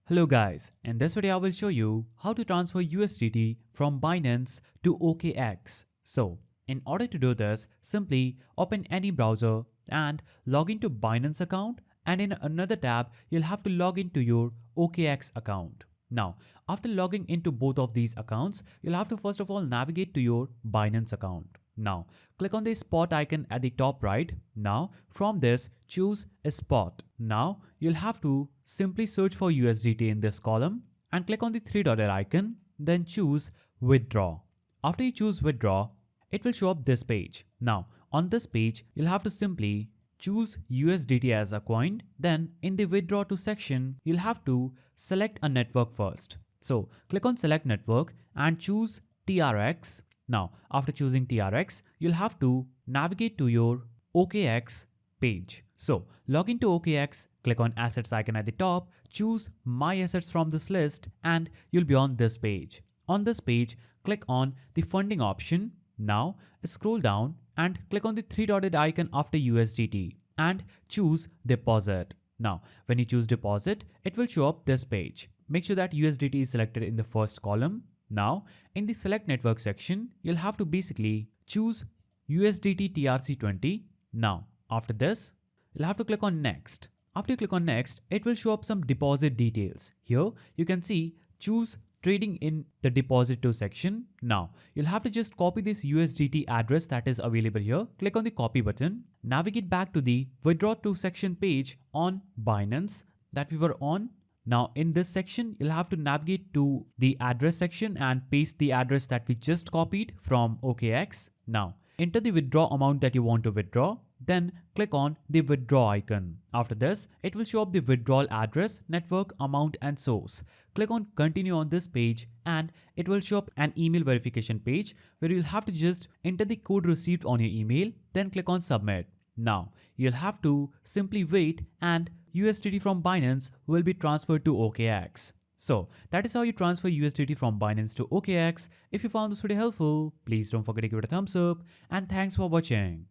Hello guys, in this video I will show you how to transfer USDT from Binance to OKX. So, in order to do this, simply open any browser and log into Binance account, and in another tab, you'll have to log into your OKX account. Now, after logging into both of these accounts, you'll have to first of all navigate to your Binance account. Now, click on the spot icon at the top right. Now, from this, choose a spot. Now, you'll have to simply search for USDT in this column and click on the three-dotted icon, then choose withdraw. After you choose withdraw, it will show up this page. Now, on this page, you'll have to simply choose USDT as a coin. Then in the withdraw to section, you'll have to select a network first. So click on select network and choose TRX. Now, after choosing TRX, you'll have to navigate to your OKX page. So log into OKX, click on assets icon at the top, choose my assets from this list, and you'll be on this page. On this page, click on the funding option. Now scroll down and click on the three-dotted icon after USDT and choose deposit. Now, when you choose deposit, it will show up this page. Make sure that USDT is selected in the first column. Now, in the select network section, you'll have to basically choose USDT TRC20. Now, after this, you'll have to click on next. After you click on next, it will show up some deposit details. Here, you can see choose trading in the deposit to section. Now, you'll have to just copy this USDT address that is available here. Click on the copy button. Navigate back to the withdraw to section page on Binance that we were on. Now, in this section, you'll have to navigate to the address section and paste the address that we just copied from OKX. Now, enter the withdraw amount that you want to withdraw. Then click on the withdraw icon. After this, it will show up the withdrawal address, network, amount, and source. Click on continue on this page and it will show up an email verification page where you'll have to just enter the code received on your email, then click on submit. Now, you'll have to simply wait and USDT from Binance will be transferred to OKX. So that is how you transfer USDT from Binance to OKX. If you found this video helpful, please don't forget to give it a thumbs up, and thanks for watching.